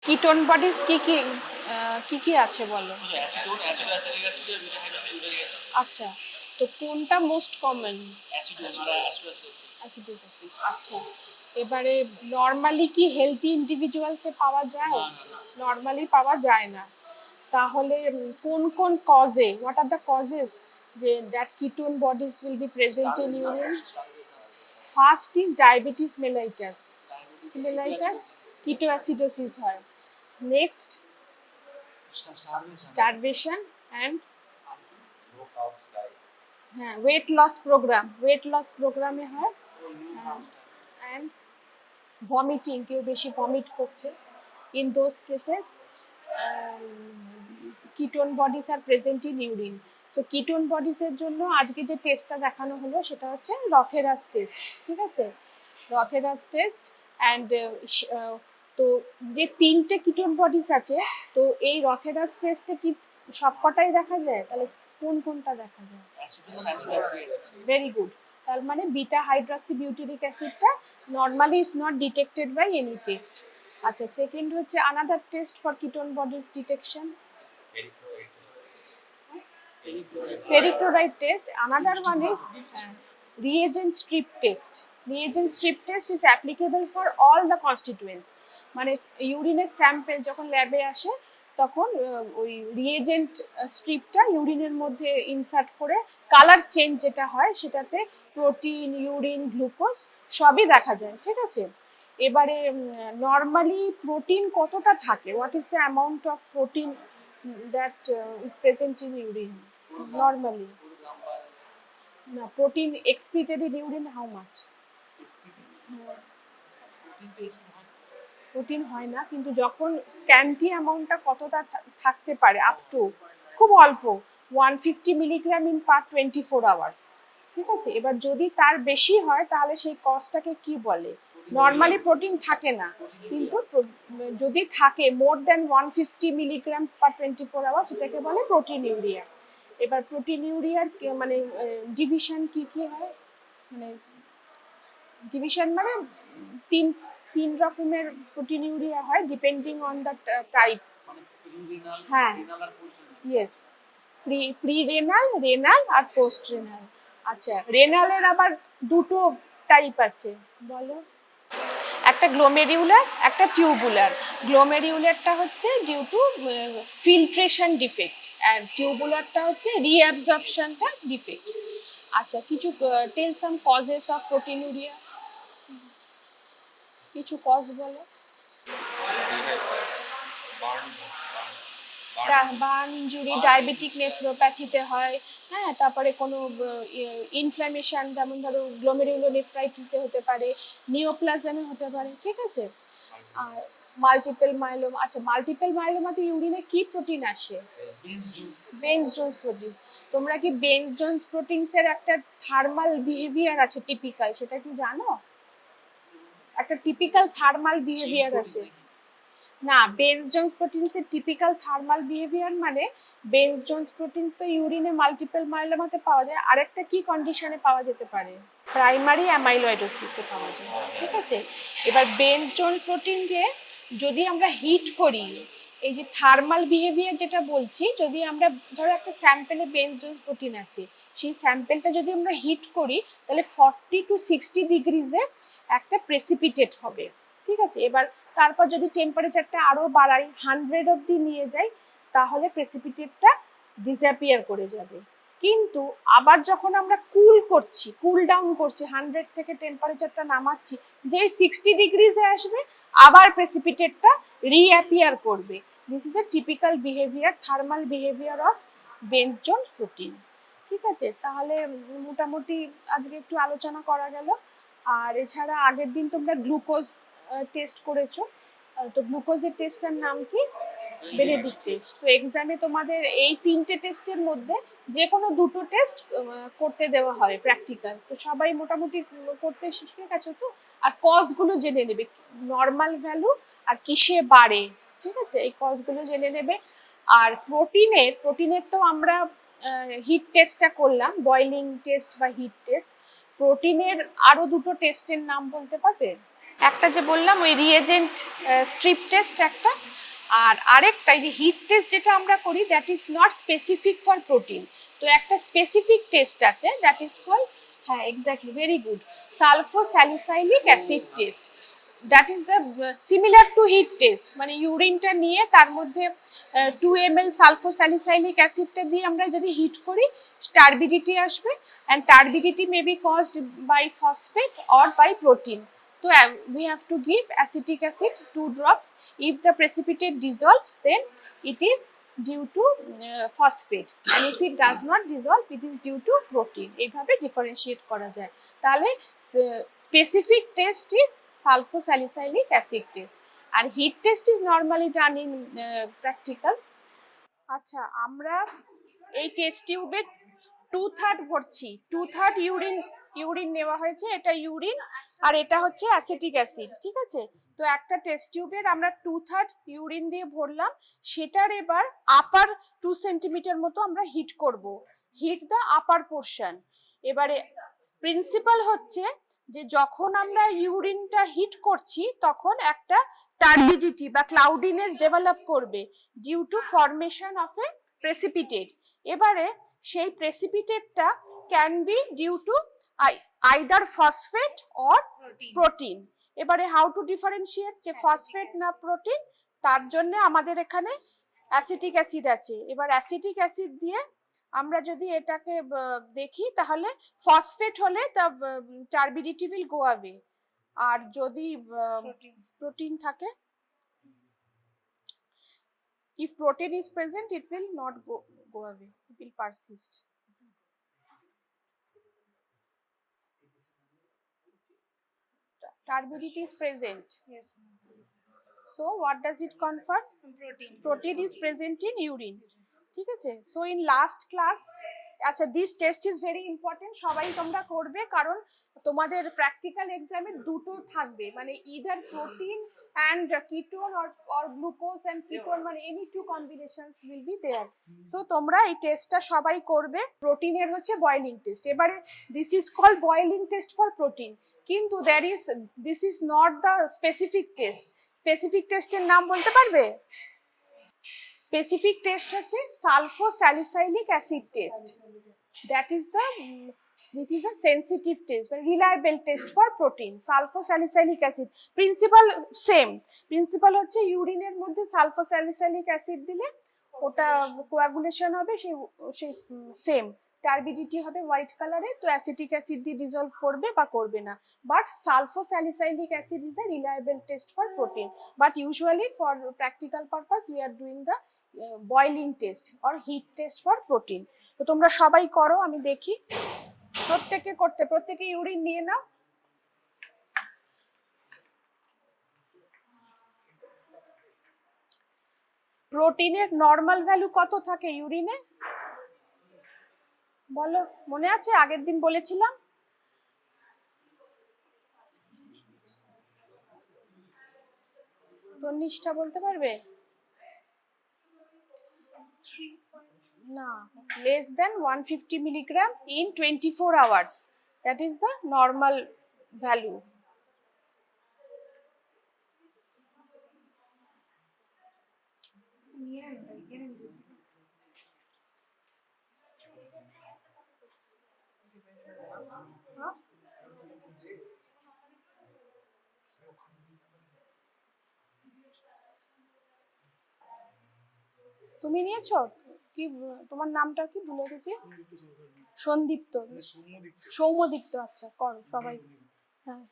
Ketone bodies কি কি আছে বলো? আচ্ছা, তো কোনটা মোস্ট কমন? Acidic acid. আচ্ছা, এবারে নর্মালি কি হেলদি ইন্ডিভিজুয়ালসে পাওয়া যায়? নর্মালি পাওয়া যায় না। তাহলে কোন কোন কজে, হোয়াট আর দ্য কজেস যে that ketone bodies will be present in urine? First is diabetes mellitus. Ketoacidosis হয়। নেক্সট স্টারভেশন অ্যান্ড হ্যাঁ ওয়েট লস প্রোগ্রামে হয়। অ্যান্ড ভমিটিং, কেউ বেশি ভমিট করছে। In those cases ketone bodies are present in urine. So ketone বডিজের জন্য আজকে যে টেস্টটা দেখানো হলো সেটা হচ্ছে রথেরাস টেস্ট। ঠিক আছে, রথেরাস টেস্ট। অ্যান্ড তো যে তিনটে কিটোন বডিজ আছে, তো এই রথেরাস টেস্টে কি সবকটাই দেখা যায়? তাহলে কোন কোনটা দেখা যায়? Very good. তার মানে বিটা হাইড্রক্সি বিউটিরিক অ্যাসিডটা normally is not detected by any test. আচ্ছা, সেকেন্ড হচ্ছে another test for ketone bodies detection, ferrichloride test. Another one is reagent strip test. Reagent strip test is applicable for all the constituents. মানে ইউরিনের sample যখন ল্যাবে আসে তখন ওই reagent স্ট্রিপটা ইউরিনের মধ্যে insert করে কালার চেঞ্জ যেটা হয় সেটাতে প্রোটিন, ইউরিন, গ্লুকোজ সবই দেখা যায়। ঠিক আছে, এবারে নর্মালি প্রোটিন কতটা থাকে? What is the amount of protein that is present in urine normally? না, protein excreted in urine how much? Protein হয় না, কিন্তু যখন স্ক্যান্টি অ্যামাউন্টটা কতটা থাকতে পারে? আপ টু খুব অল্প 150 মিলিগ্রাম ইন পার 24 আওয়ার্স। ঠিক আছে, এবার যদি তার বেশি হয় তাহলে সেই কজটাকে কি বলে? নর্মালি প্রোটিন থাকে না, কিন্তু যদি থাকে মোর দ্যান 150 মিলিগ্রামস পার 24 আওয়ার্স সেটাকে বলে প্রোটিন ইউরিয়া। এবার প্রোটিন ইউরিয়ার মানে ডিভিশন কি কি হয়? মানে ডিভিশন মানে তিন তিন রকমের প্রোটিন ইউরিয়া হয় ডিপেন্ডিং অন দ্য টাইপ। হ্যাঁ, ইয়েস, প্রি রেনাল, রেনাল আর পোস্ট রেনাল। আচ্ছা, রেনালের আবার দুটো টাইপ আছে, বলো। একটা গ্লোমেরিউলার, একটা টিউবুলার। গ্লোমেরিউলারটা হচ্ছে ডিউ টু ফিল্ট্রেশন ডিফেক্ট, আর টিউবুলারটা হচ্ছে রিঅ্যাবজর্পশনটা ডিফেক্ট। আচ্ছা, কিছু টেল সাম কজেস অফ প্রোটিনুরিয়া, কিছু কজ বলো। বার্ন ইনজুরি, ডায়াবেটিক নেফ্রোপ্যাথিতে হয়। হ্যাঁ, তারপরে কোনো ইনফ্ল্যামেশন, যেমন ধরো গ্লোমেরুলোনেফ্রাইটিসে হতে পারে, নিওপ্লাজমে হতে পারে। ঠিক আছে, আর মাল্টিপল মাইলোমা। আচ্ছা, মাল্টিপল মাইলোমাতে ইউরিনে কি প্রোটিন আসে? Benz Jones protein. তোমরা কি বেঞ্জ জোন্স প্রোটিনসের একটা থার্মাল বিহেভিয়ার আছে টিপিক্যাল, সেটা কি জানো? একটা টিপিক্যাল থার্মাল বিহেভিয়ার আছে। না, বেঞ্জ জোন্স প্রোটিনসের টিপিক্যাল থার্মাল বিহেভিয়ার মানে বেঞ্জ জোন্স প্রোটিনস তো ইউরিনে মাল্টিপল মাইলোমাতে পাওয়া যায়, আরেকটা কি কন্ডিশনে পাওয়া যেতে পারে? প্রাইমারি অ্যামাইলয়েডোসিসে পাওয়া যায়। ঠিক আছে, এবার বেঞ্জ জোন্স প্রোটিন যে যদি আমরা হিট করি, এই যে থার্মাল বিহেভিয়ার যেটা বলছি, যদি আমরা ধরো একটা স্যাম্পেলে বেঞ্জ জোন্স প্রোটিন আছে, সেই স্যাম্পেলটা যদি আমরা হিট করি তাহলে 40 to 60 ডিগ্রিজে একটা প্রেসিপিটেট হবে। ঠিক আছে, এবার তারপর যদি টেম্পারেচারটা আরো বাড়াই, 100 অবধি নিয়ে যাই, তাহলে প্রেসিপিটেটটা ডিসঅ্যাপিয়ার করে যাবে। কিন্তু আবার যখন আমরা কুল ডাউন করছি, 100 থেকে টেম্পারেচারটা নামাচ্ছি, যেই 60 ডিগ্রিজে আসবে আবার প্রেসিপিটেটটা রিঅ্যাপিয়ার করবে। This is a typical behaviour, thermal behaviour of Benz Jones protein. ঠিক আছে, তাহলে মোটামুটি আজকে একটু আলোচনা করা গেল। আর এছাড়া আগের দিন তোমরা গ্লুকোজ টেস্ট করেছো, তো গ্লুকোজের টেস্টের নাম কি? Benedict test. তো এক্সামে তোমাদের এই তিনটে টেস্টের মধ্যে যে কোনো দুটো টেস্ট করতে দেওয়া হয় প্র্যাকটিক্যাল। তো সবাই মোটামুটি করতে শিখে গেছো তো? আর কজগুলো জেনে নেবে, নর্মাল ভ্যালু আর কিসে বাড়ে। ঠিক আছে, এই কজগুলো জেনে নেবে। আর প্রোটিনের তো আমরা হিট টেস্টটা করলাম, বয়লিং টেস্ট বা হিট টেস্ট। প্রোটিনের আরো দুটো টেস্টের নাম বলতে পারবে? একটা যে বললাম ওই রিএজেন্ট স্ট্রিপ টেস্ট একটা, আর আরেকটা যে হিট টেস্ট যেটা আমরা করি that is not specific for protein. তো একটা স্পেসিফিক টেস্ট আছে দ্যাট ইজ কল, হ্যাঁ exactly, very good, sulphosalicylic acid test. That is the similar to heat test, মানে ইউরিনটা নিয়ে তার মধ্যে 2 ml সালফোস্যালিসাইলিক অ্যাসিডটা দিয়ে আমরা যদি হিট করি টার্বিডিটি আসবে, and turbidity may be caused by phosphate or by protein. So we have to give acetic acid 2 drops. If the precipitate dissolves, then it is due to phosphate, and if it does not dissolve, it is due to protein. এইভাবে differentiate করা যায়। তাহলে specific test is sulfosalicilylic acid test, and heat test is normally done in practical. আচ্ছা, আমরা এই test টিউবে 2/3 ভরছি, 2/3 urine নেওয়া হয়েছে, এটা ইউরিন আর এটা হচ্ছে অ্যাসিটিক অ্যাসিড, ঠিক আছে। তো একটা টেস্ট টিউবের আমরা 2/3 ইউরিন দিয়ে ভরলাম, সেটার এবার আপার 2 সেন্টিমিটার মতো আমরা হিট করব, হিট দ্য আপার পোর্শন। এবারে প্রিন্সিপাল হচ্ছে যে যখন আমরা ইউরিনটা হিট করছি তখন একটা টার্বিডিটি বা ক্লাউডিনেস ডেভেলপ করবে due to formation of a precipitate. এবারে সেই প্রেসিপিটেটটা can be due to either phosphate or protein. এবারে হাউ টু ডিফারেন্সিয়েট যে ফসফেট না প্রোটিন, তার জন্য আমাদের এখানে অ্যাসিটিক অ্যাসিড আছে। এবার অ্যাসিটিক অ্যাসিড দিয়ে আমরা যদি এটাকে দেখি তাহলে ফসফেট হলে তা টার্বিডিটি উইল গো অ্যাওয়ে, আর যদি প্রোটিন থাকে, if protein is present it will not go away, it will persist. Turbidity is present, yes, so what does it confirm? Protein is present in urine, ঠিক আছে। So in last class, আচ্ছা this test is very important, সবাই তোমরা করবে, কারণ তোমাদের practical এক্সামে দুটো থাকবে, মানে either protein and ketone or glucose and ketone, মানে any two combinations will be there. So তোমরা এই টেস্টটা সবাই করবে। প্রোটিনের হচ্ছে বয়েলিং টেস্ট, এবারে this is called boiling test for protein, কিন্তু this is not the specific test. Specific টেস্টের নাম বলতে পারবে? স্পেসিফিক টেস্ট হচ্ছে sulphosalicylic acid test, that is the it is a sensitive test, but reliable test for protein. Sulfosalicilylic acid principal same, principal হচ্ছে ইউরিনের মধ্যে সালফোস্যালিসাইলিক acid দিলে ওটা coagulation হবে, সেই সেম টার্বিডিটি হবে হোয়াইট কালারে, তো অ্যাসিটিক অ্যাসিড দিয়ে ডিজলভ করবে বা করবে না। But sulphosalicylic acid is a reliable test for protein, but usually for practical purpose we are doing the boiling test or heat test for protein. তো তোমরা সবাই করো, আমি দেখি প্রত্যেকে ইউরিন নিয়ে নাও। প্রোটিনের নরমাল ভ্যালু কত থাকে ইউরিনে বলো, মনে আছে? আগের দিন বলেছিলাম। তন্নিষ্ঠা বলতে পারবে? না, less than 150 milligram in 24 hours, that is the normal value. তুমি নিয়েছো কি? তোমার নামটা কি ভুলে গেছি? সন্দীপ্ত, সৌম্যদীপ্ত, আচ্ছা করো সবাই। হ্যাঁ,